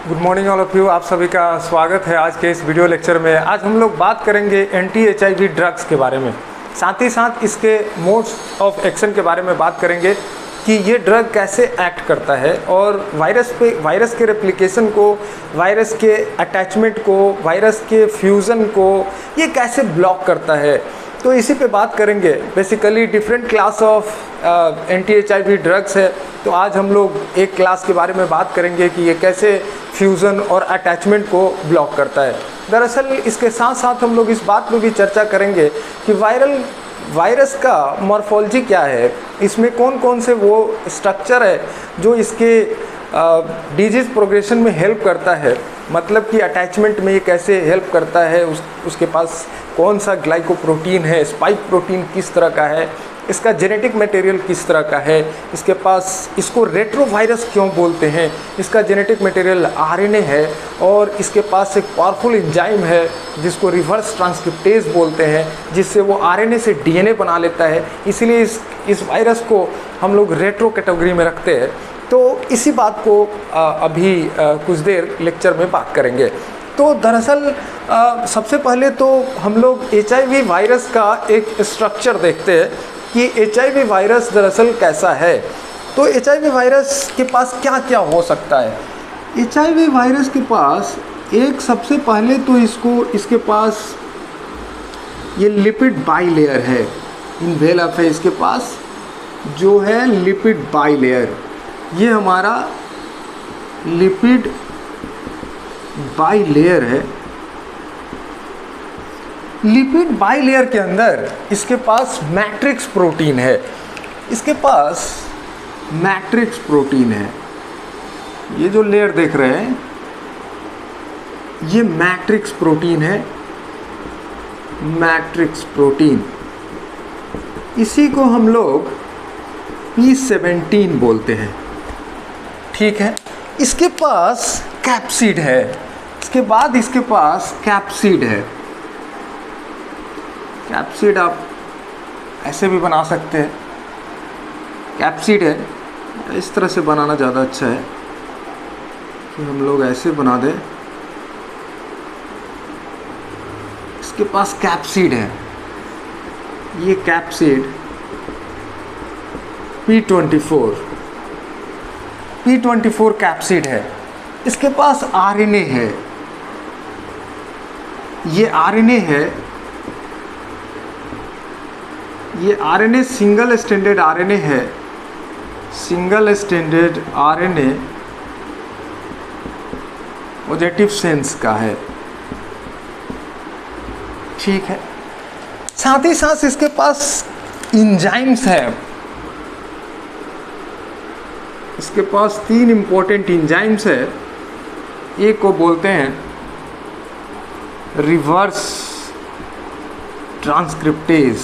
Good morning all of you. आप सभी का स्वागत है आज के इस वीडियो लेक्चर में। आज हम लोग बात करेंगे एंटी HIV ड्रग्स के बारे में, साथ ही साथ इसके मोड्स ऑफ एक्शन के बारे में बात करेंगे कि ये ड्रग कैसे एक्ट करता है और वायरस के रेप्लिकेशन को, वायरस के अटैचमेंट को, वायरस के फ्यूज़न को ये कैसे ब्लॉक करता है। तो इसी पे बात करेंगे। Basically different class of anti HIV drugs है, तो आज हम लोग एक क्लास के बारे में बात करेंगे कि ये कैसे फ्यूज़न और अटैचमेंट को ब्लॉक करता है। दरअसल इसके साथ साथ हम लोग इस बात पे भी चर्चा करेंगे कि वायरस का मॉर्फोलॉजी क्या है, इसमें कौन कौन से वो स्ट्रक्चर है जो इसके डिजीज़ प्रोग्रेशन में हेल्प करता है, मतलब कि अटैचमेंट में ये कैसे हेल्प करता है, उसके पास कौन सा ग्लाइकोप्रोटीन है, स्पाइक प्रोटीन किस तरह का है, इसका जेनेटिक मटेरियल किस तरह का है, इसके पास इसको रेट्रोवायरस क्यों बोलते हैं, इसका जेनेटिक मटेरियल RNA है और इसके पास एक पावरफुल एंजाइम है जिसको रिवर्स ट्रांसक्रिप्टेज बोलते हैं, जिससे वो RNA से DNA बना लेता है। इसीलिए इस वायरस को हम लोग रेट्रो कैटेगरी में रखते हैं। तो इसी बात को अभी कुछ देर लेक्चर में बात करेंगे। तो दरअसल सबसे पहले तो हम लोग HIV वायरस का एक स्ट्रक्चर देखते हैं कि HIV वायरस दरअसल कैसा है। तो HIV वायरस के पास क्या क्या हो सकता है। HIV वायरस के पास एक सबसे पहले तो इसके पास ये लिपिड बाइलेयर है। इनवेलप है इसके पास जो है लिपिड बाइलेयर, ये हमारा लिपिड बाइलेयर है। लिपिड बाइलेयर के अंदर इसके पास मैट्रिक्स प्रोटीन है, इसके पास मैट्रिक्स प्रोटीन है। ये जो लेयर देख रहे हैं ये मैट्रिक्स प्रोटीन है, मैट्रिक्स प्रोटीन। इसी को हम लोग P17 बोलते हैं, ठीक है। इसके पास कैप्सिड है, इसके बाद इसके पास कैप्सिड है। कैप्सिड आप ऐसे भी बना सकते हैं, कैप्सिड है। इस तरह से बनाना ज़्यादा अच्छा है कि हम लोग ऐसे बना दें। इसके पास कैप्सिड है, ये कैप्सिड P24 कैप्सिड है। इसके पास RNA है, ये RNA है, ये RNA सिंगल स्टैंडर्ड RNA है, single standard RNA positive sense का है, ठीक है। साथ ही साथ इसके पास इंजाइम्स है, इसके पास 3 इंपॉर्टेंट इंजाइम्स है। एक को बोलते हैं रिवर्स ट्रांसक्रिप्टेज,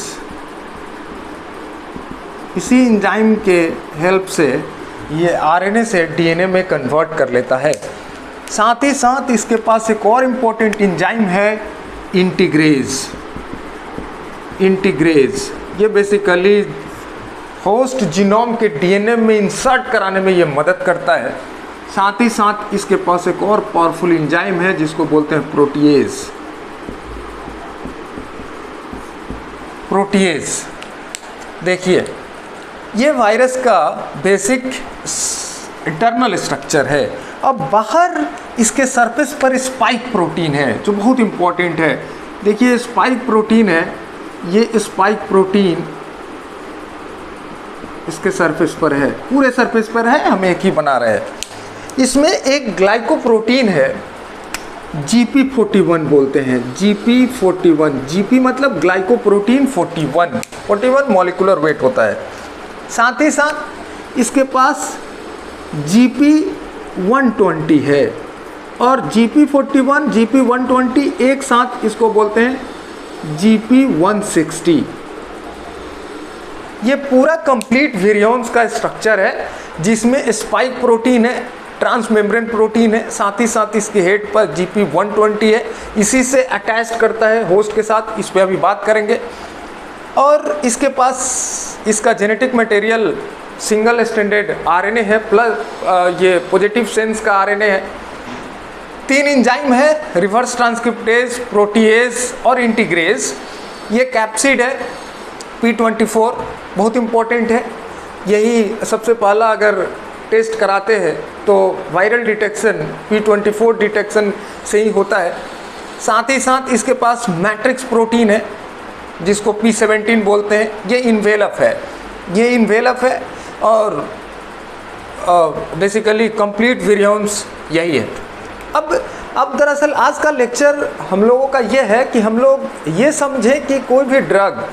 इसी एंजाइम के हेल्प से ये RNA से DNA में कन्वर्ट कर लेता है। साथ ही साथ इसके पास एक और इम्पोर्टेंट एंजाइम है इंटीग्रेज। इंटीग्रेज ये बेसिकली होस्ट जीनोम के DNA में इंसर्ट कराने में ये मदद करता है। साथ ही साथ इसके पास एक और पावरफुल एंजाइम है जिसको बोलते हैं प्रोटीएज। प्रोटीएज देखिए, ये वायरस का बेसिक इंटरनल स्ट्रक्चर है। अब बाहर इसके सरफेस पर स्पाइक प्रोटीन है जो बहुत इंपॉर्टेंट है। देखिए स्पाइक प्रोटीन है, ये स्पाइक प्रोटीन इसके सरफेस पर है, पूरे सरफेस पर है, हम एक ही बना रहे हैं। इसमें एक ग्लाइकोप्रोटीन है, GP41 बोलते हैं, GP41। GP मतलब ग्लाइकोप्रोटीन 41 मॉलिक्यूलर वेट होता है। साथ ही साथ इसके पास GP120 है और GP41 GP120 एक साथ इसको बोलते हैं GP160। ये पूरा कंप्लीट विरियॉन्स का स्ट्रक्चर है जिसमें स्पाइक प्रोटीन है, ट्रांसमेम्ब्रेन प्रोटीन है, साथ ही साथ इसके हेड पर GP120 है, इसी से अटैच करता है होस्ट के साथ। इस पर अभी बात करेंगे। और इसके पास इसका genetic material single standard RNA है प्लस ये पॉजिटिव सेंस का आरएनए है। 3 एंजाइम है, रिवर्स ट्रांसक्रिप्टेज, प्रोटीएज और इंटीग्रेज। ये कैप्सिड है P24, बहुत इम्पोर्टेंट है। यही सबसे पहला अगर टेस्ट कराते हैं तो वायरल डिटेक्शन P24 डिटेक्शन से ही होता है। साथ ही साथ इसके पास मैट्रिक्स प्रोटीन है जिसको P17 बोलते हैं। ये इन्वेलप है और बेसिकली कंप्लीट विरियंस यही है। अब दरअसल आज का लेक्चर हम लोगों का ये है कि हम लोग ये समझें कि कोई भी ड्रग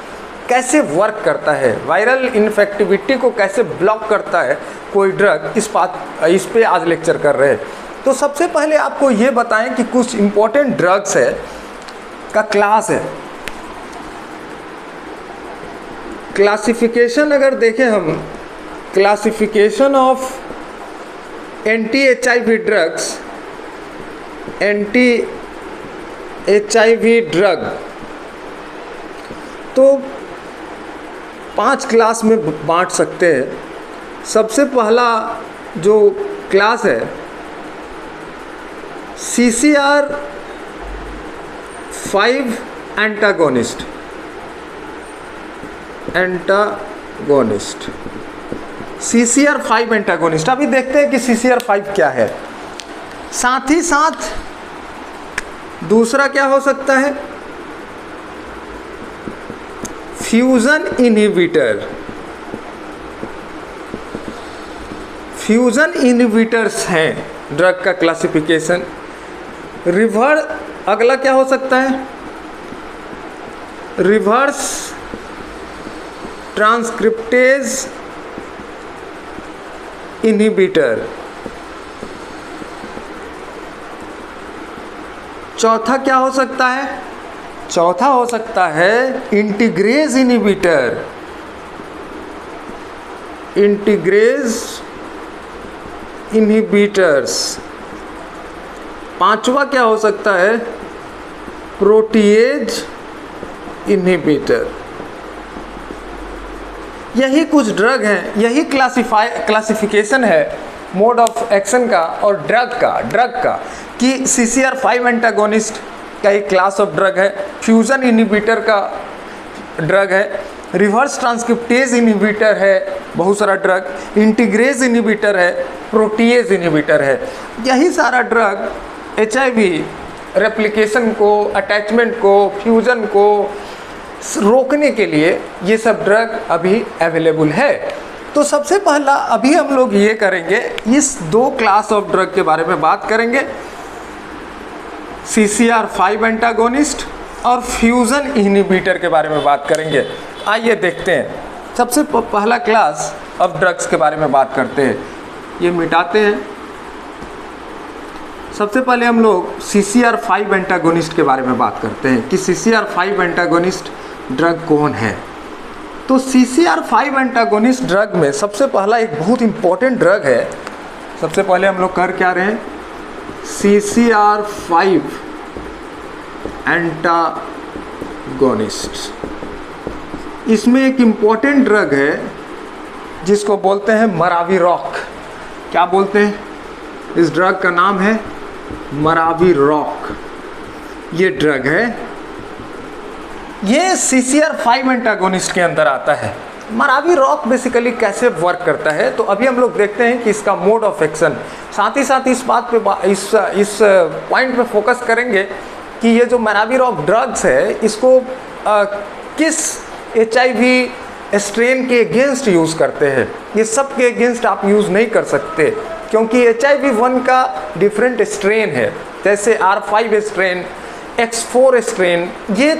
कैसे वर्क करता है, वायरल इन्फेक्टिविटी को कैसे ब्लॉक करता है कोई ड्रग, इस पे आज लेक्चर कर रहे हैं। तो सबसे पहले आपको ये बताएं कि कुछ इम्पोर्टेंट ड्रग्स है का क्लास है। क्लासिफिकेशन अगर देखें हम, क्लासिफिकेशन ऑफ एंटी-HIV ड्रग्स, एंटी-HIV ड्रग तो 5 क्लास में बांट सकते हैं। सबसे पहला जो क्लास है CCR5 एंटागोनिस्ट। CCR5 antagonist. अभी देखते हैं कि CCR5 क्या है। साथ ही साथ दूसरा क्या हो सकता है, फ्यूजन इनहिबिटर। फ्यूजन इनहिबिटर्स हैं ड्रग का क्लासिफिकेशन। अगला क्या हो सकता है, रिवर्स ट्रांसक्रिप्टेज इनहिबिटर। चौथा क्या हो सकता है, चौथा हो सकता है इंटीग्रेज इनहिबिटर। Integrase inhibitors. पांचवा क्या हो सकता है, प्रोटीएज इनहिबिटर। यही कुछ ड्रग हैं, यही क्लासिफिकेशन है मोड ऑफ एक्शन का और ड्रग का कि CCR5 एंटागोनिस्ट का एक क्लास ऑफ ड्रग है, फ्यूजन इनहिबिटर का ड्रग है, रिवर्स ट्रांसक्रिप्टेज इनहिबिटर है बहुत सारा ड्रग, इंटीग्रेज इनहिबिटर है, प्रोटीएज इनहिबिटर है। यही सारा ड्रग HIV रेप्लिकेशन को, अटैचमेंट को, फ्यूजन को रोकने के लिए ये सब ड्रग अभी अवेलेबल है। तो सबसे पहला अभी हम लोग ये करेंगे, इस 2 क्लास ऑफ ड्रग के बारे में बात करेंगे, CCR5 एंटागोनिस्ट और फ्यूजन इनहिबिटर के बारे में बात करेंगे। आइए देखते हैं। सबसे पहला क्लास ऑफ ड्रग्स के बारे में बात करते हैं। ये मिटाते हैं। सबसे पहले हम लोग CCR5 एंटागोनिस्ट के बारे में बात करते हैं कि CCR5 एंटागोनिस्ट ड्रग कौन है। तो CCR5 एंटागोनिस्ट ड्रग में सबसे पहला एक बहुत इम्पोर्टेंट ड्रग है। सबसे पहले हम लोग कर क्या रहे हैं, CCR5 एंटागोनिस्ट। इसमें एक इम्पोर्टेंट ड्रग है जिसको बोलते हैं मराविरॉक। क्या बोलते हैं, इस ड्रग का नाम है मराविरॉक। ये ड्रग है, ये CCR5 एंटागोनिस्ट के अंदर आता है। मराविरॉक बेसिकली कैसे वर्क करता है तो अभी हम लोग देखते हैं कि इसका मोड ऑफ एक्शन। साथ ही साथ इस बात पे इस पॉइंट पे फोकस करेंगे कि ये जो मराविरॉक ड्रग्स है इसको किस HIV स्ट्रेन के अगेंस्ट यूज़ करते हैं। ये सब के अगेंस्ट आप यूज़ नहीं कर सकते क्योंकि HIV-1 का डिफरेंट स्ट्रेन है, जैसे R5 स्ट्रेन, X4 स्ट्रेन। ये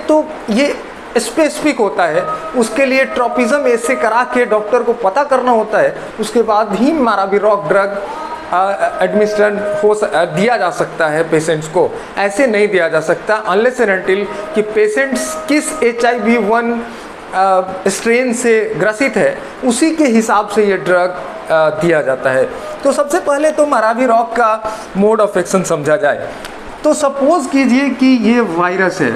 स्पेसिफिक होता है, उसके लिए ट्रोपिज्म ऐसे करा के डॉक्टर को पता करना होता है, उसके बाद ही मराविरॉक ड्रग दिया जा सकता है पेशेंट्स को। ऐसे नहीं दिया जा सकता अनलेस एंड अनटिल कि पेशेंट्स किस HIV-1 स्ट्रेन से ग्रसित है उसी के हिसाब से ये ड्रग दिया जाता है। तो सबसे पहले तो मराविरॉक का मोड ऑफ एक्शन समझा जाए। तो सपोज कीजिए कि ये वायरस है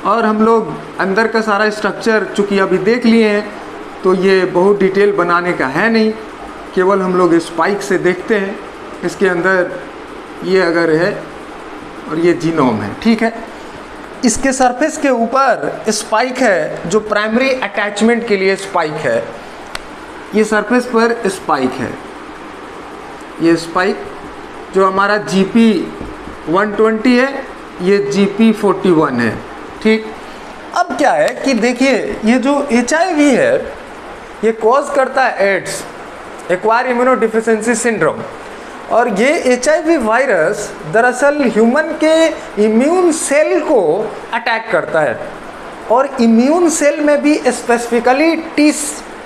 और हम लोग अंदर का सारा स्ट्रक्चर चूँकि अभी देख लिए हैं तो ये बहुत डिटेल बनाने का है नहीं, केवल हम लोग स्पाइक से देखते हैं। इसके अंदर ये अगर है और ये जीनोम है, ठीक है। इसके सरफेस के ऊपर स्पाइक है जो प्राइमरी अटैचमेंट के लिए स्पाइक है, ये सरफेस पर स्पाइक है, ये स्पाइक जो हमारा GP120 है, ये GP41 है, ठीक। अब क्या है कि देखिए ये जो HIV है ये कॉज करता है एड्स, एक्वायर इम्यूनोडिफिशियेंसी सिंड्रोम, और ये HIV वायरस दरअसल ह्यूमन के इम्यून सेल को अटैक करता है, और इम्यून सेल में भी स्पेसिफिकली टी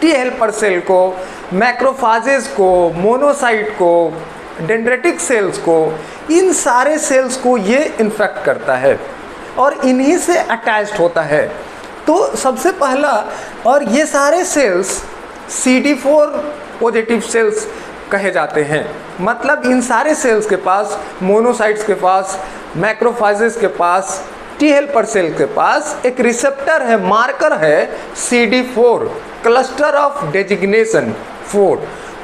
हेल्पर सेल को, मैक्रोफाजेस को, मोनोसाइट को, डेंड्रेटिक सेल्स को, इन सारे सेल्स को ये इन्फेक्ट करता है और इन्हीं से अटैच्ड होता है। तो सबसे पहला, और ये सारे सेल्स CD4 पॉजिटिव सेल्स कहे जाते हैं, मतलब इन सारे सेल्स के पास, मोनोसाइट्स के पास, मैक्रोफाजेस के पास, टी हेल्पर सेल के पास एक रिसेप्टर है, मार्कर है CD4, क्लस्टर ऑफ डेजिग्नेशन 4।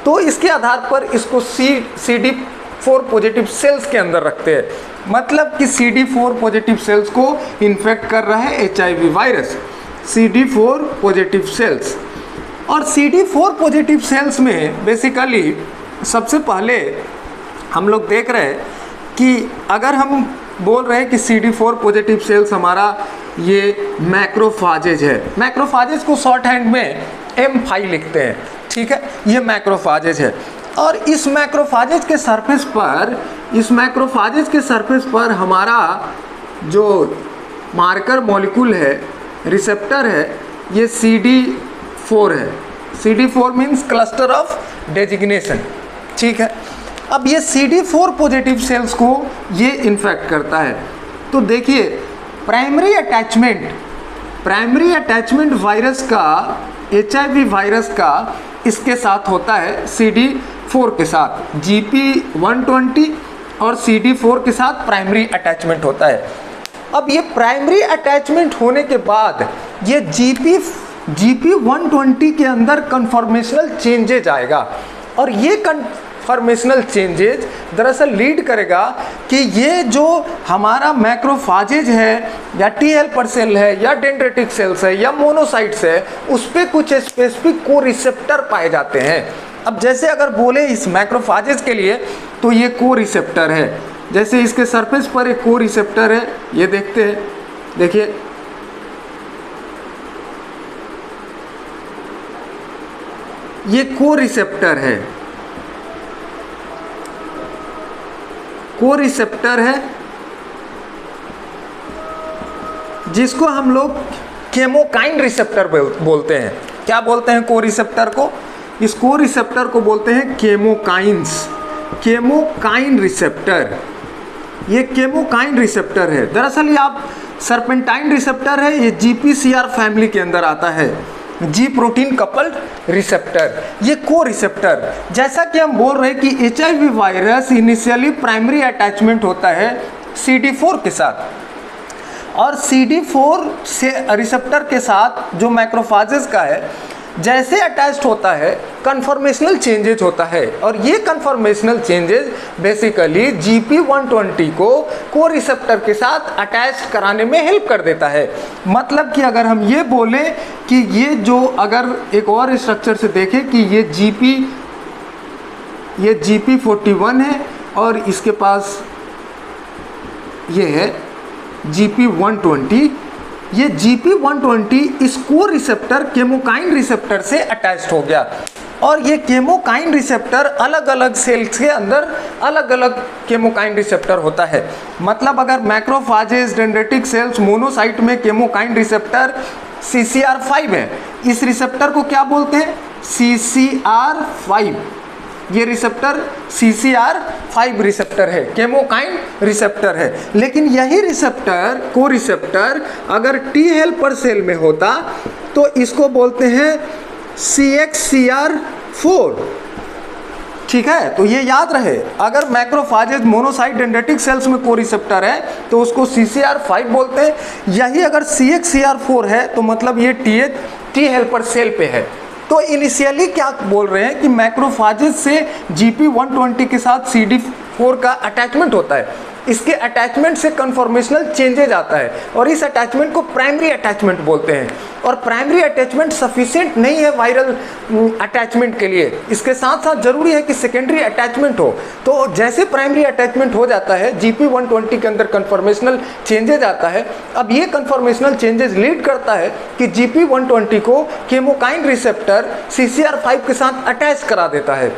तो इसके आधार पर इसको CD4 पॉजिटिव सेल्स के अंदर रखते हैं, मतलब कि CD4 पॉजिटिव सेल्स को इन्फेक्ट कर रहा है HIV virus, CD4 positive sales. और CD4 पॉजिटिव सेल्स में बेसिकली सबसे पहले हम लोग देख रहे हैं कि अगर हम बोल रहे हैं कि CD4 पॉजिटिव सेल्स हमारा ये मैक्रोफाजेज है, मैक्रोफाजेज को शॉर्ट हैंड में M5 लिखते हैं, ठीक है, ये मैक्रोफाजेज है। और इस मैक्रोफाजेज के सरफेस पर, इस मैक्रोफाजेज के सरफेस पर हमारा जो मार्कर मॉलिक्यूल है, रिसेप्टर है, ये CD4 है। CD4 means cluster of designation, ठीक है। अब ये CD4 पॉजिटिव सेल्स को ये इन्फेक्ट करता है। तो देखिए प्राइमरी अटैचमेंट वायरस का, HIV वायरस का इसके साथ होता है CD4 के साथ, GP120 और CD4 के साथ प्राइमरी अटैचमेंट होता है। अब ये प्राइमरी अटैचमेंट होने के बाद ये GP120 के अंदर कन्फॉर्मेशनल चेंजेज आएगा, और ये कन्फॉर्मेशनल चेंजेज दरअसल लीड करेगा कि ये जो हमारा मैक्रोफाजेज है या टी हेल्पर सेल है या डेंड्रेटिक सेल्स है या मोनोसाइट्स है, उस पर कुछ स्पेसिफिक को रिसेप्टर पाए जाते हैं। अब जैसे अगर बोले इस मैक्रोफाजेज के लिए तो ये को रिसेप्टर है, जैसे इसके सरफेस पर एक को रिसेप्टर है, ये देखते हैं, देखिए ये को रिसेप्टर है, को रिसेप्टर है जिसको हम लोग केमोकाइन रिसेप्टर बोलते हैं। क्या बोलते हैं को रिसेप्टर को? इस को रिसेप्टर को बोलते हैं केमोकाइन रिसेप्टर। ये केमोकाइन रिसेप्टर है, दरअसल ये आप सर्पेंटाइन रिसेप्टर है, ये GPCR फैमिली के अंदर आता है, G प्रोटीन कपल्ड रिसेप्टर, ये को रिसेप्टर। जैसा कि हम बोल रहे हैं कि HIV virus initially primary attachment होता है CD4 के साथ, और CD4 से रिसेप्टर के साथ जो मैक्रोफाजेस का है जैसे अटैच्ड होता है कन्फॉर्मेशनल चेंजेज होता है, और ये कन्फॉर्मेशनल चेंजेज बेसिकली GP120 को रिसेप्टर के साथ अटैच कराने में हेल्प कर देता है। मतलब कि अगर हम ये बोलें कि ये जो, अगर एक और स्ट्रक्चर से देखें कि ये GP41 है और इसके पास ये है GP120, ये GP120 इस को रिसेप्टर केमोकाइन रिसेप्टर से अटैच्ड हो गया, और ये केमोकाइन रिसेप्टर अलग अलग सेल्स के अंदर अलग अलग केमोकाइन रिसेप्टर होता है। मतलब अगर मैक्रोफाजेस, डेंड्रेटिक सेल्स, मोनोसाइट में केमोकाइन रिसेप्टर CCR5 है, इस रिसेप्टर को क्या बोलते हैं? CCR5। ये रिसेप्टर CCR5 रिसेप्टर है, केमोकाइन रिसेप्टर है। लेकिन यही रिसेप्टर, को रिसेप्टर अगर टी हेल्पर सेल में होता तो इसको बोलते हैं CXCR4, ठीक है। तो ये याद रहे, अगर मैक्रोफाजेज, मोनोसाइट, डेंड्रेटिक सेल्स में को रिसेप्टर है तो उसको CCR5 बोलते हैं। यही अगर CXCR4 है तो मतलब ये टी हेल्पर सेल पे है। तो इनिशियली क्या बोल रहे हैं कि मैक्रोफाजेज से GP120 के साथ 4 का अटैचमेंट होता है, इसके अटैचमेंट से कन्फॉर्मेशनल चेंजेज आता है और इस अटैचमेंट को प्राइमरी अटैचमेंट बोलते हैं। और प्राइमरी अटैचमेंट सफिशिएंट नहीं है वायरल अटैचमेंट के लिए, इसके साथ साथ जरूरी है कि सेकेंडरी अटैचमेंट हो। तो जैसे प्राइमरी अटैचमेंट हो जाता है, GP120 के अंदर कन्फॉर्मेशनल चेंजेज आता है। अब ये कन्फॉर्मेशनल चेंजेस लीड करता है कि GP120 को केमोकाइन रिसेप्टर CCR5 के साथ अटैच करा देता है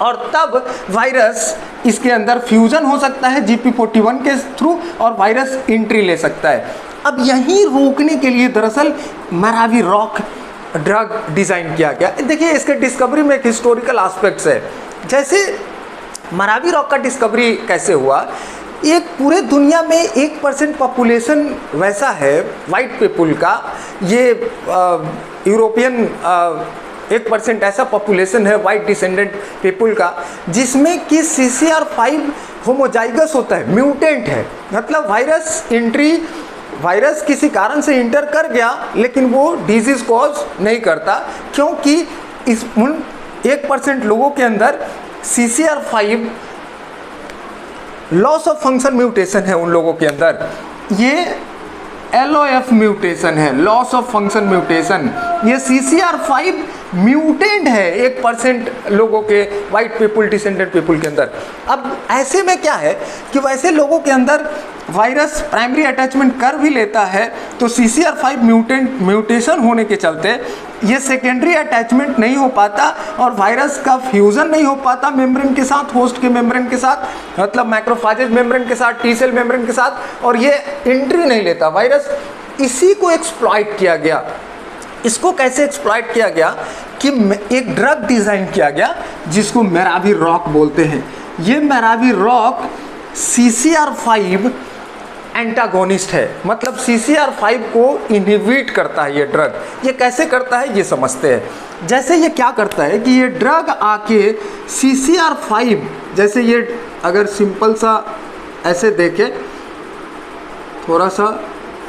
और तब वायरस इसके अंदर फ्यूजन हो सकता है GP41 के थ्रू और वायरस एंट्री ले सकता है। अब यहीं रोकने के लिए दरअसल मैराविरॉक ड्रग डिज़ाइन किया गया। देखिए इसके डिस्कवरी में एक हिस्टोरिकल एस्पेक्ट्स है। जैसे मैराविरॉक का डिस्कवरी कैसे हुआ, एक पूरे दुनिया में 1% पॉपुलेशन वैसा है वाइट पीपुल का, ये यूरोपियन 1% ऐसा पॉपुलेशन है वाइट डिसेंडेंट पीपुल का जिसमें कि CCR5 होमोजाइगस होता है, म्यूटेंट है। मतलब वायरस किसी कारण से इंटर कर गया लेकिन वो डिजीज कॉज नहीं करता, क्योंकि इस उन 1% लोगों के अंदर CCR5 loss of function mutation है उन लोगों के अंदर, ये LOF म्यूटेशन है, लॉस ऑफ फंक्शन म्यूटेशन। ये CCR5 म्यूटेंट है 1% लोगों के वाइट पीपुल डिसेंडेंट पीपुल के अंदर। अब ऐसे में क्या है कि वैसे लोगों के अंदर वायरस प्राइमरी अटैचमेंट कर भी लेता है तो CCR5 म्यूटेशन होने के चलते ये सेकेंडरी अटैचमेंट नहीं हो पाता और वायरस का फ्यूजन नहीं हो पाता मेम्ब्रेन के साथ, होस्ट के मेम्ब्रेन के साथ, मतलब मैक्रोफेजेज मेम्ब्रेन के साथ, टी सेल मेम्ब्रेन के साथ, और ये एंट्री नहीं लेता वायरस। इसी को एक्सप्लॉइट किया गया। इसको कैसे एक्सप्लॉइट किया गया कि एक ड्रग डिज़ाइन किया गया जिसको मैराविरॉक बोलते हैं। ये मैराविरॉक CCR5 एंटागोनिस्ट है, मतलब CCR5 को इनहिबिट करता है ये ड्रग। ये कैसे करता है ये समझते हैं। जैसे ये क्या करता है कि ये ड्रग आके CCR5, जैसे ये अगर सिंपल सा ऐसे देखें थोड़ा सा,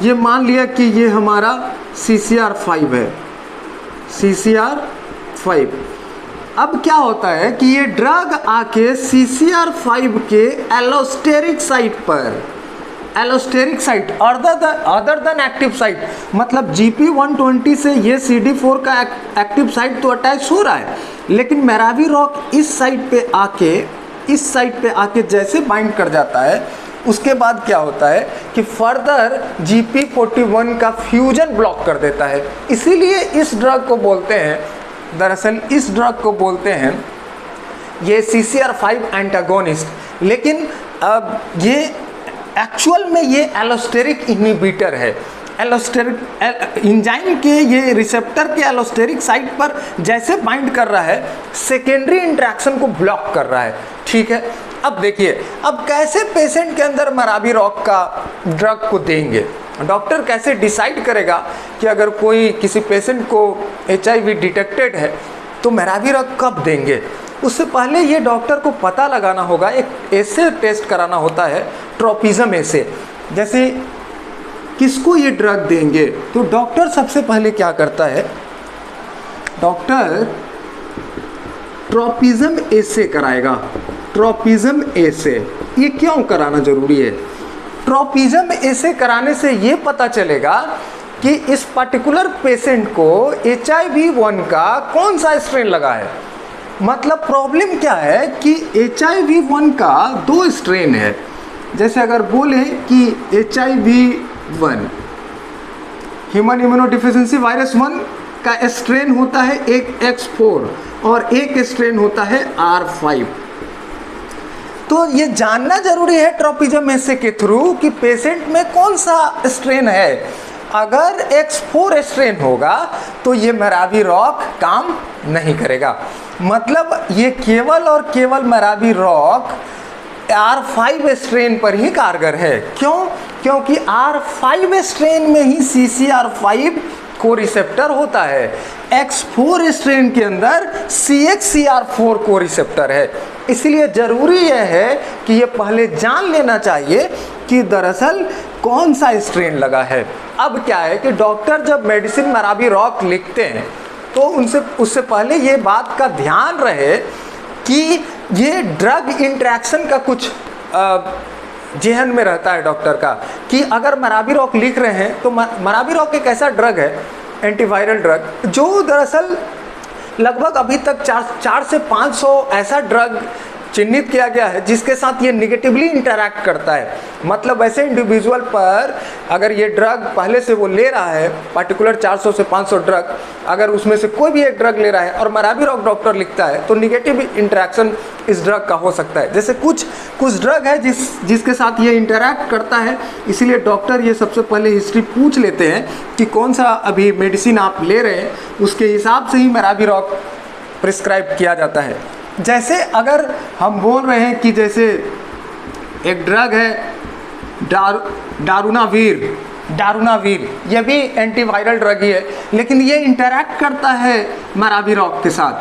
ये मान लिया कि ये हमारा CCR5 है, CCR5। अब क्या होता है कि ये ड्रग आके CCR5 के एलोस्टेरिक साइट पर, allosteric site other than active site, मतलब GP120 से ये CD4 का एक्टिव साइट तो अटैच हो रहा है, लेकिन मैराविरॉक इस साइट पे आके जैसे बाइंड कर जाता है, उसके बाद क्या होता है कि फर्दर GP41 का फ्यूजन ब्लॉक कर देता है। इसीलिए इस ड्रग को बोलते हैं, दरअसल इस ड्रग को बोलते हैं ये CCR5 एंटागोनिस्ट। लेकिन अब ये एक्चुअल में ये एलोस्टेरिक इनहिबिटर है। एलोस्टेरिक एंजाइम के ये रिसेप्टर के एलोस्टेरिक साइट पर जैसे बाइंड कर रहा है, सेकेंडरी इंटरेक्शन को ब्लॉक कर रहा है। ठीक है, अब देखिए अब कैसे पेशेंट के अंदर मैराविरॉक का ड्रग को देंगे। डॉक्टर कैसे डिसाइड करेगा कि अगर कोई किसी पेशेंट को HIV डिटेक्टेड है तो मैराविरॉक कब देंगे। उससे पहले ये डॉक्टर को पता लगाना होगा, एक एसे टेस्ट कराना होता है, ट्रोपिज्म एसे। जैसे किसको ये ड्रग देंगे तो डॉक्टर सबसे पहले क्या करता है, डॉक्टर ट्रोपिज्म एसे कराएगा। ट्रोपिज्म एसे ये क्यों कराना जरूरी है? ट्रोपिज्म एसे कराने से ये पता चलेगा कि इस पर्टिकुलर पेशेंट को HIV1 का कौन सा स्ट्रेन लगा है। मतलब प्रॉब्लम क्या है कि HIV1 का 2 स्ट्रेन है। जैसे अगर बोले कि HIV1 ह्यूमन इम्यूनोडिफिशिएंसी वायरस 1 का स्ट्रेन होता है एक X4 और एक स्ट्रेन होता है R5। तो ये जानना जरूरी है ट्रोपिज्म एसे के थ्रू कि पेशेंट में कौन सा स्ट्रेन है। अगर X4 स्ट्रेन होगा तो ये मैराविरॉक काम नहीं करेगा। मतलब ये केवल और केवल मैराविरॉक R5 स्ट्रेन पर ही कारगर है। क्यों? क्योंकि R5 स्ट्रेन में ही CCR5 को रिसेप्टर होता है। X4 स्ट्रेन के अंदर CXCR4 को रिसेप्टर है। इसलिए ज़रूरी यह है कि ये पहले जान लेना चाहिए कि दरअसल कौन सा स्ट्रेन लगा है। अब क्या है कि डॉक्टर जब मेडिसिन मैराविरॉक लिखते हैं तो उससे पहले ये बात का ध्यान रहे कि ये ड्रग इंटरेक्शन का कुछ जेहन में रहता है डॉक्टर का कि अगर मराविरॉक लिख रहे हैं तो मराविरॉक एक ऐसा ड्रग है, एंटीवायरल ड्रग, जो दरअसल लगभग अभी तक 400 से 500 ऐसा ड्रग चिन्हित किया गया है जिसके साथ ये निगेटिवली इंटरैक्ट करता है। मतलब ऐसे इंडिविजुअल पर अगर ये ड्रग पहले से वो ले रहा है, पर्टिकुलर 400 से 500 ड्रग, अगर उसमें से कोई भी एक ड्रग ले रहा है और मराविरॉक डॉक्टर लिखता है तो निगेटिव इंटरैक्शन इस ड्रग का हो सकता है। जैसे कुछ ड्रग है जिसके साथ ये इंटरैक्ट करता है, इसीलिए डॉक्टर ये सबसे पहले हिस्ट्री पूछ लेते हैं कि कौन सा अभी मेडिसिन आप ले रहे हैं, उसके हिसाब से ही मराविरॉक प्रिस्क्राइब किया जाता है। जैसे अगर हम बोल रहे हैं कि जैसे एक ड्रग है डारुनावीर, ये भी एंटीवायरल ड्रग ही है, लेकिन ये इंटरैक्ट करता है मराविरॉक के साथ।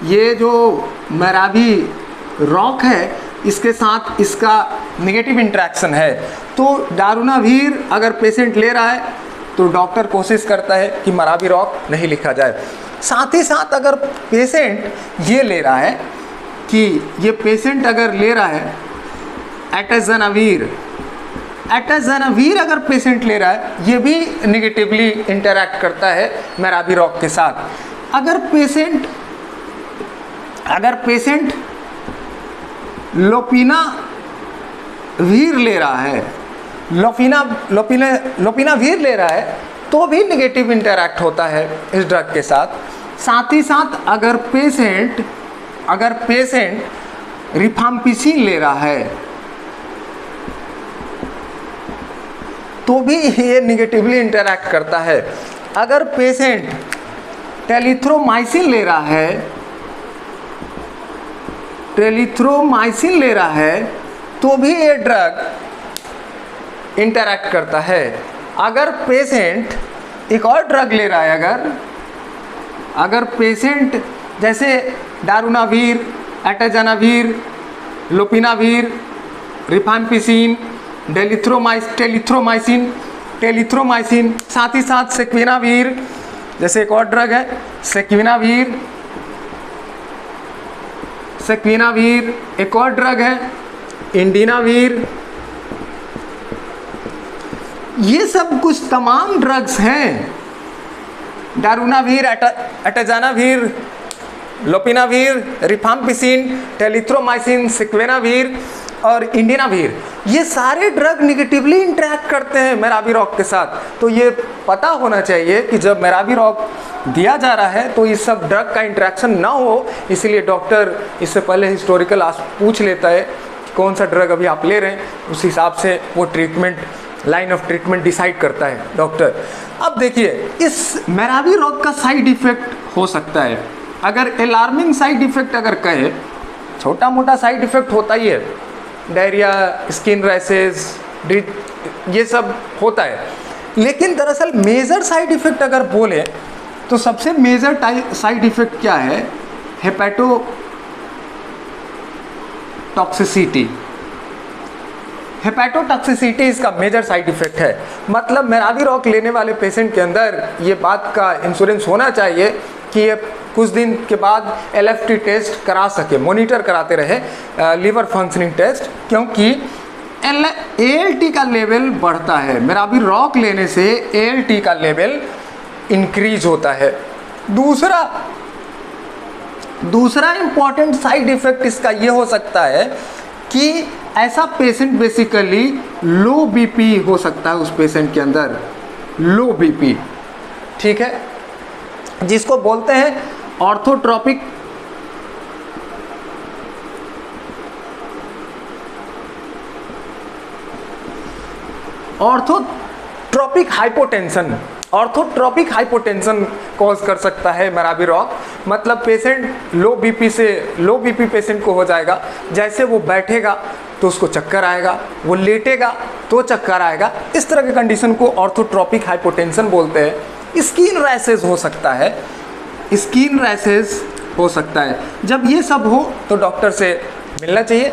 ये जो मराविरॉक है इसके साथ इसका नेगेटिव इंटरैक्शन है। तो डारुनावीर अगर पेशेंट ले रहा है तो डॉक्टर कोशिश करता है कि मराविरॉक नहीं लिखा जाए। साथ ही साथ अगर पेशेंट ये ले रहा है कि ये पेशेंट अगर ले रहा है एटाज़नावीर अगर पेशेंट ले रहा है, ये भी निगेटिवली इंटरैक्ट करता है मराविरॉक के साथ। अगर पेशेंट लोपिनावीर ले रहा है, लोपिनावीर ले रहा है तो भी निगेटिव इंटरैक्ट होता है इस ड्रग के साथ। साथ ही साथ अगर पेशेंट रिफाम्पिसिन ले रहा है तो भी ये निगेटिवली इंटरैक्ट करता है। अगर पेशेंट टेलिथ्रोमाइसिन ले रहा है तो भी ये ड्रग इंटरैक्ट करता है। अगर पेशेंट एक और ड्रग ले रहा है, अगर पेशेंट जैसे डारुनावीर, एटाज़नावीर, लोपिनावीर, रिफाम्पिसिन, टेलिथ्रोमाइसिन, साथ ही साथ सेक्विनावीर, जैसे एक और ड्रग है सेक्विनावीर, एक और ड्रग है इंडिनावीर, ये सब कुछ तमाम ड्रग्स हैं। डारुनावीर, एटाज़नावीर, लोपिनावीर, रिफाम्पिसिन, टेलिथ्रोमाइसिन, सेक्विनावीर और इंडिनावीर, ये सारे ड्रग निगेटिवली इंटरैक्ट करते हैं मराविरॉक के साथ। तो ये पता होना चाहिए कि जब मराविरॉक दिया जा रहा है तो इस सब ड्रग का इंटरेक्शन ना हो, इसलिए डॉक्टर इससे पहले हिस्टोरिकल पूछ लेता है कि कौन सा ड्रग अभी आप ले रहे हैं, उस हिसाब से वो लाइन ऑफ ट्रीटमेंट डिसाइड करता है डॉक्टर। अब देखिए, इस मराविरॉक का साइड इफेक्ट हो सकता है। अगर अलार्मिंग साइड इफेक्ट अगर कहे, छोटा मोटा साइड इफेक्ट होता ही है, डायरिया, स्किन रैशेज, ये सब होता है, लेकिन दरअसल मेजर साइड इफेक्ट अगर बोले तो सबसे मेजर साइड इफेक्ट क्या है? हेपेटोटॉक्सिसिटी इसका मेजर साइड इफेक्ट है। मतलब मराविरॉक लेने वाले पेशेंट के अंदर ये बात का इंश्योरेंस होना चाहिए कि ये कुछ दिन के बाद LFT टेस्ट करा सके, मॉनिटर कराते रहे लीवर फंक्शनिंग टेस्ट, क्योंकि ALT का लेवल बढ़ता है। मराविरॉक लेने से ALT का लेवल इंक्रीज होता है। दूसरा इंपॉर्टेंट साइड इफेक्ट इसका ये हो सकता है कि ऐसा पेशेंट बेसिकली लो BP हो सकता है, उस पेशेंट के अंदर लो BP, ठीक है, जिसको बोलते हैं ऑर्थोट्रोपिक हाइपोटेंशन कॉज कर सकता है मराविरॉक। मतलब पेशेंट लो बीपी पेशेंट को हो जाएगा, जैसे वो बैठेगा तो उसको चक्कर आएगा, वो लेटेगा तो चक्कर आएगा, इस तरह के कंडीशन को ऑर्थोट्रोपिक हाइपोटेंशन बोलते हैं। स्किन रैशेज हो सकता है। जब ये सब हो तो डॉक्टर से मिलना चाहिए,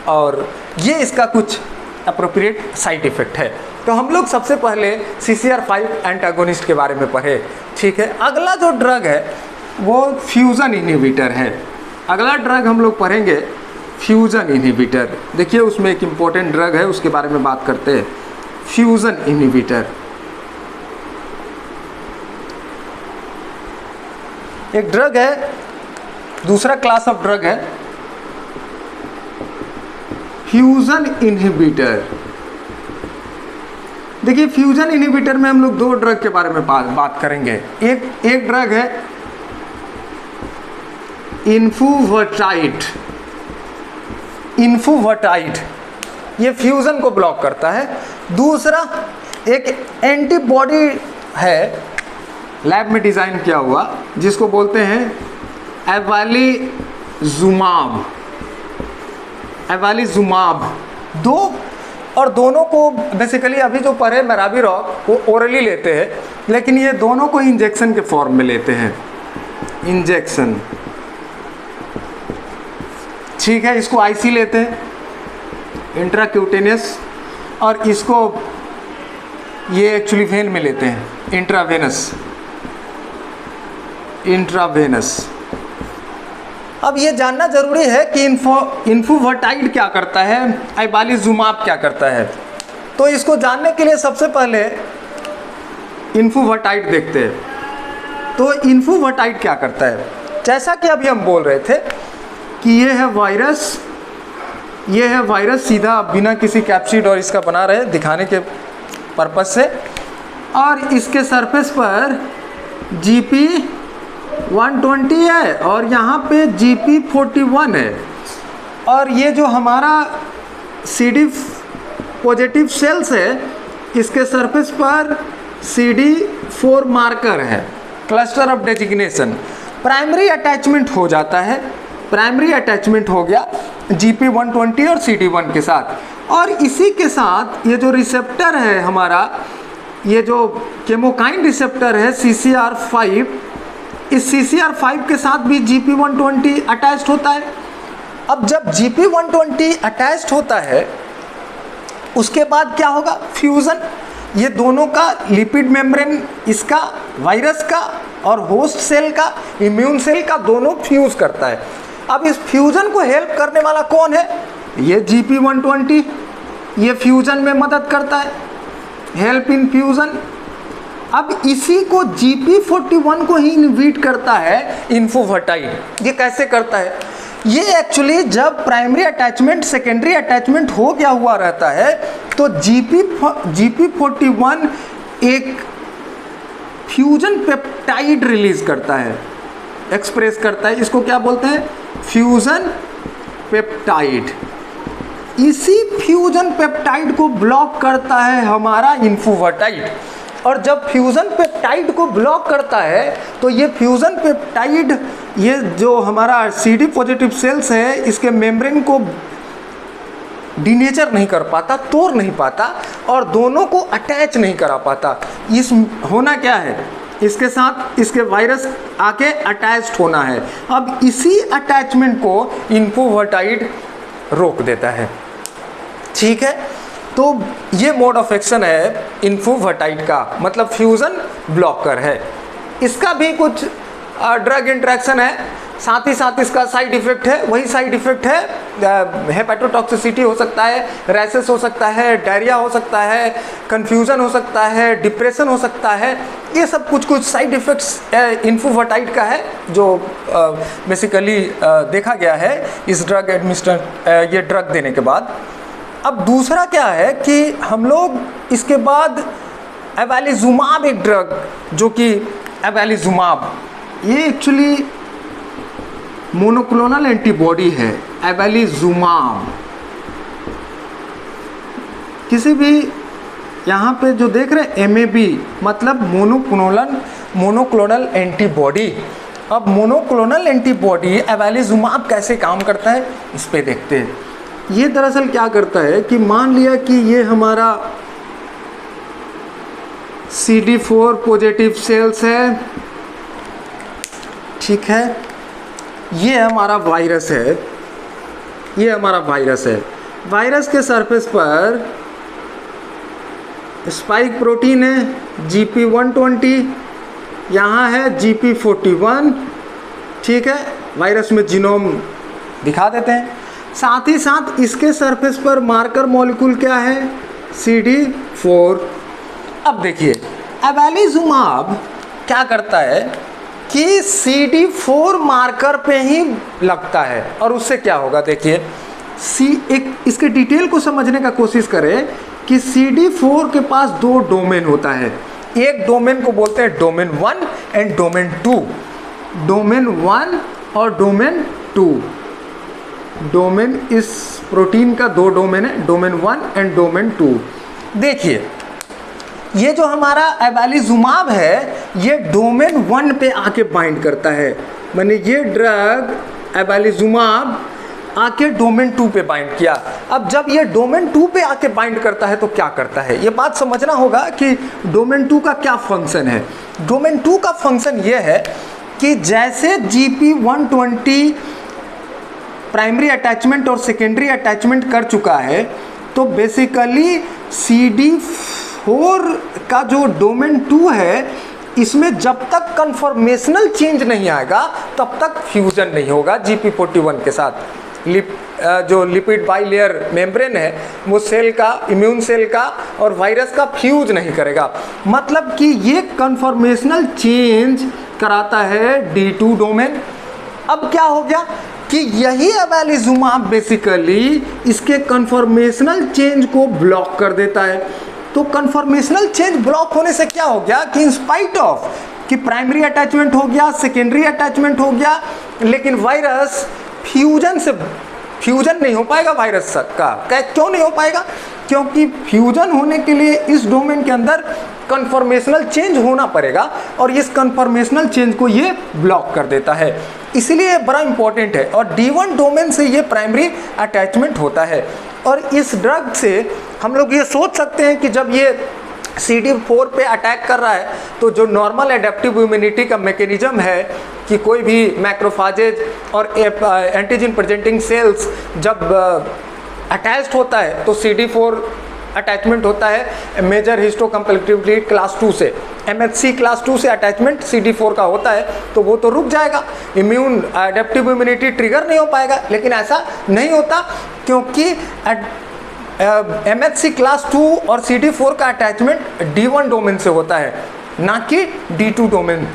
और ये इसका कुछ अप्रोप्रिएट साइड इफेक्ट है। तो हम लोग सबसे पहले CCR5 एंटागोनिस्ट के बारे में पढ़े, ठीक है। अगला जो ड्रग है वो फ्यूज़न इनहिबिटर है। अगला ड्रग हम लोग पढ़ेंगे फ्यूज़न इनहिबिटर। देखिए उसमें एक इम्पोर्टेंट ड्रग है, उसके बारे में बात करते हैं। फ्यूज़न इनहिबिटर एक ड्रग है, दूसरा क्लास ऑफ ड्रग है फ्यूज़न इनहिबिटर। देखिए फ्यूज़न इनहिबिटर में हम लोग दो ड्रग के बारे में बात करेंगे। एक ड्रग है इन्फुवर्टाइड। इन्फुवर्टाइड ये फ्यूज़न को ब्लॉक करता है। दूसरा एक एंटीबॉडी है, लैब में डिज़ाइन किया हुआ, जिसको बोलते हैं एवालीजुमाब। एवालीजुमाब दो, और दोनों को बेसिकली अभी जो पढ़े मेराविरॉक वो ओरली लेते हैं, लेकिन ये दोनों को इंजेक्शन के फॉर्म में लेते हैं। इंजेक्शन, ठीक है। इसको आईसी लेते हैं, इंट्राक्यूटेनियस, और इसको ये एक्चुअली वेन में लेते हैं, इंट्रावेनस। अब ये जानना जरूरी है कि इन्फुवर्टाइड क्या करता है, एवालीजुमाब क्या करता है। तो इसको जानने के लिए सबसे पहले इन्फुवर्टाइड देखते हैं। तो इन्फुवर्टाइड क्या करता है, जैसा कि अभी हम बोल रहे थे कि ये है वायरस सीधा बिना किसी कैप्सिड और इसका बना रहे दिखाने के पर्पस से, और इसके सरफेस पर GP120 है और यहाँ पे GP41 है, और ये जो हमारा CD पॉजिटिव सेल्स है इसके सरफेस पर CD4 मार्कर है, cluster of designation. Primary attachment हो जाता है, प्राइमरी अटैचमेंट हो गया GP120 और CD1 के साथ, और इसी के साथ ये जो रिसेप्टर है हमारा, ये जो केमोकाइन रिसेप्टर है CCR5, इस CCR5 के साथ भी GP120 अटैच्ड होता है। अब जब GP120 अटैच्ड होता है उसके बाद क्या होगा, फ्यूज़न। ये दोनों का लिपिड मेम्ब्रेन, इसका वायरस का और होस्ट सेल का, इम्यून सेल का, दोनों फ्यूज़ करता है। अब इस फ्यूज़न को हेल्प करने वाला कौन है, ये GP120, ये फ्यूज़न में मदद करता है, हेल्प इन फ्यूज़न। अब इसी को GP41 को ही इनहिबिट करता है इन्फुवर्टाइड। ये कैसे करता है, ये एक्चुअली जब प्राइमरी अटैचमेंट सेकेंडरी अटैचमेंट हो गया हुआ रहता है तो GP41 एक फ्यूजन पेप्टाइड रिलीज करता है, एक्सप्रेस करता है। इसको क्या बोलते हैं, फ्यूजन पेप्टाइड। इसी फ्यूजन पेप्टाइड को ब्लॉक करता है हमारा इन्फुवर्टाइड, और जब फ्यूज़न पेप्टाइड को ब्लॉक करता है तो ये फ्यूज़न पेप्टाइड, ये जो हमारा CD पॉजिटिव सेल्स है, इसके मेम्ब्रेन को डीनेचर नहीं कर पाता, तोड़ नहीं पाता, और दोनों को अटैच नहीं करा पाता। इस होना क्या है, इसके साथ इसके वायरस आके अटैच्ड होना है। अब इसी अटैचमेंट को इन्फुवर्टाइड रोक देता है, ठीक है। तो ये मोड ऑफ एक्शन है इन्फुवर्टाइड का, मतलब फ्यूज़न ब्लॉकर है। इसका भी कुछ ड्रग इंटरेक्शन है, साथ ही साथ इसका साइड इफ़ेक्ट है, वही साइड इफ़ेक्ट है, हेपेटोटॉक्सिसिटी हो सकता है, रैसेस हो सकता है, डायरिया हो सकता है, कन्फ्यूज़न हो सकता है, डिप्रेशन हो सकता है। ये सब कुछ साइड इफ़ेक्ट्स इन्फुवर्टाइड का है जो बेसिकली देखा गया है इस ड्रग ये ड्रग देने के बाद। अब दूसरा क्या है कि हम लोग इसके बाद एवालीजुमाब, एक ड्रग जो कि एवालीजुमाब, ये एक्चुअली मोनोक्लोनल एंटीबॉडी है। एवालीजुमाब किसी भी यहाँ पे जो देख रहे हैं MAB मतलब मोनोक्लोनल एंटीबॉडी। अब मोनोक्लोनल एंटीबॉडी एवालीजुमाब कैसे काम करता है इस पे देखते हैं। ये दरअसल क्या करता है कि मान लिया कि ये हमारा CD4 पॉजिटिव सेल्स है, ठीक है, ये हमारा वायरस है, ये हमारा वायरस है। वायरस के सरफेस पर स्पाइक प्रोटीन है GP120, यहाँ है GP41, ठीक है। वायरस में जीनोम दिखा देते हैं। साथ ही साथ इसके सरफेस पर मार्कर मॉलिक्यूल क्या है, CD4। अब देखिए अबैलिजुमाब क्या करता है कि CD4 मार्कर पे ही लगता है और उससे क्या होगा, देखिए एक इसके डिटेल को समझने का कोशिश करें कि CD4 के पास दो डोमेन होता है। एक डोमेन को बोलते हैं डोमेन 1 एंड डोमेन 2। डोमेन 1 और डोमेन 2, डोमेन इस प्रोटीन का दो डोमेन है, डोमेन 1 एंड डोमेन 2। देखिए ये जो हमारा अबैलिजुमाब है ये डोमेन 1 पे आके बाइंड करता है, माने ये ड्रग अबैलिजुमाब आके डोमेन 2 पे बाइंड किया। अब जब ये डोमेन 2 पे आके बाइंड करता है तो क्या करता है, ये बात समझना होगा कि डोमेन 2 का क्या फंक्शन है। डोमेन 2 का फंक्शन ये है कि जैसे GP120 प्राइमरी अटैचमेंट और सेकेंडरी अटैचमेंट कर चुका है, तो बेसिकली CD4 का जो डोमेन 2 है इसमें जब तक कन्फॉर्मेशनल चेंज नहीं आएगा तब तक फ्यूजन नहीं होगा GP41 के साथ। जो लिपिड बाइलेयर मेम्ब्रेन है वो सेल का, इम्यून सेल का और वायरस का फ्यूज नहीं करेगा, मतलब कि ये कन्फॉर्मेशनल चेंज कराता है D2 डोमेन। अब क्या हो गया कि यही अबैलिजुमाब बेसिकली इसके कन्फॉर्मेशनल चेंज को ब्लॉक कर देता है। तो कन्फॉर्मेशनल चेंज ब्लॉक होने से क्या हो गया कि इन स्पाइट ऑफ कि प्राइमरी अटैचमेंट हो गया, सेकेंडरी अटैचमेंट हो गया, लेकिन वायरस फ्यूजन नहीं हो पाएगा वायरस का। क्यों नहीं हो पाएगा, क्योंकि फ्यूजन होने के लिए इस डोमेन के अंदर कन्फॉर्मेशनल चेंज होना पड़ेगा और इस कन्फॉर्मेशनल चेंज को ये ब्लॉक कर देता है, इसलिए बड़ा इंपॉर्टेंट है। और D1 डोमेन से ये प्राइमरी अटैचमेंट होता है और इस ड्रग से हम लोग ये सोच सकते हैं कि जब ये CD4 पे अटैक कर रहा है तो जो नॉर्मल एडेप्टिव इम्यूनिटी का मैकेनिज्म है कि कोई भी मैक्रोफाजेज और एंटीजन प्रेजेंटिंग सेल्स जब अटैच्ड होता है तो CD4 अटैचमेंट होता है मेजर हिस्टोकम्पैटिबिलिटी क्लास 2 से, MHC क्लास 2 से अटैचमेंट CD4 का होता है, तो वो तो रुक जाएगा, इम्यून एडेप्टिव इम्यूनिटी ट्रिगर नहीं हो पाएगा। लेकिन ऐसा नहीं होता क्योंकि MHC क्लास 2 और CD4 का अटैचमेंट D1 डोमेन से होता है, ना कि D2 डोमेन।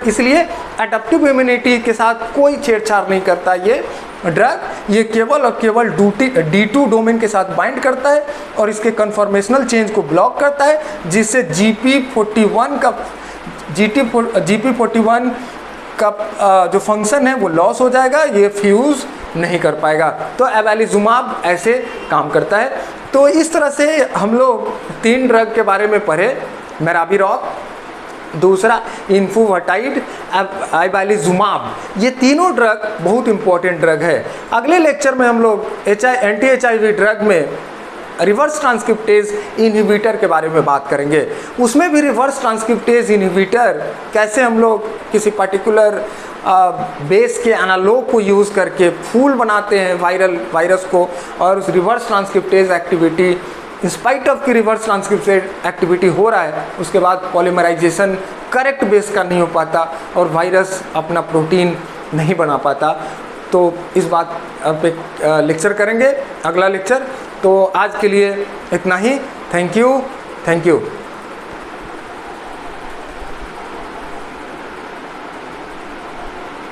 इसलिए एडेप्टिव इम्यूनिटी के साथ कोई छेड़छाड़ नहीं करता ये ड्रग, ये केवल और केवल D2 डोमेन के साथ बाइंड करता है और इसके कन्फॉर्मेशनल चेंज को ब्लॉक करता है, जिससे GP41 का जो फंक्शन है वो लॉस हो जाएगा, ये फ्यूज़ नहीं कर पाएगा। तो अबैलिजुमाब ऐसे काम करता है। तो इस तरह से हम लोग 3 ड्रग के बारे में पढ़े, मेराविरॉक, दूसरा इन्फुवटाइड, अबैलिजुमाब। ये तीनों ड्रग बहुत इंपॉर्टेंट ड्रग है। अगले लेक्चर में हम लोग एंटी HIV ड्रग में रिवर्स ट्रांसक्रिप्टेज इनहिबिटर के बारे में बात करेंगे। उसमें भी रिवर्स ट्रांसक्रिप्टेज इनहिबिटर कैसे हम लोग किसी पर्टिकुलर बेस के एनालॉग को यूज़ करके फूल बनाते हैं वायरस को, और उस reverse transcriptase activity in spite of की रिवर्स ट्रांसक्रिप्टेज एक्टिविटी हो रहा है, उसके बाद पॉलीमराइजेशन करेक्ट बेस का नहीं हो पाता और वायरस अपना प्रोटीन नहीं बना पाता। तो इस बात पे लेक्चर करेंगे, अगला लेक्चर। तो आज के लिए इतना ही। Thank you.